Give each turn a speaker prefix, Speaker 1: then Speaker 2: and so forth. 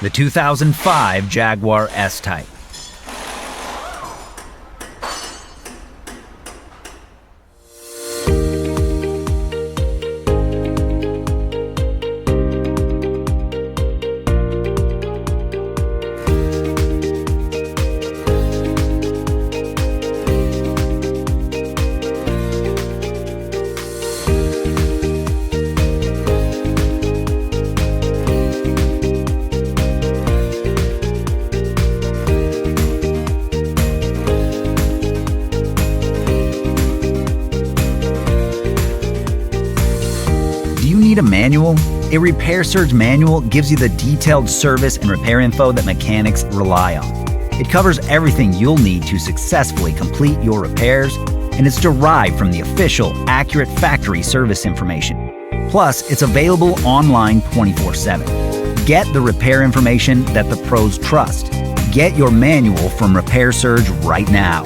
Speaker 1: the 2005 Jaguar S-Type. Do you need a manual? A Repair Surge manual gives you the detailed service and repair info that mechanics rely on. It covers everything you'll need to successfully complete your repairs, and it's derived from the official, accurate factory service information. Plus, it's available online 24/7. Get the repair information that the pros trust. Get your manual from Repair Surge right now.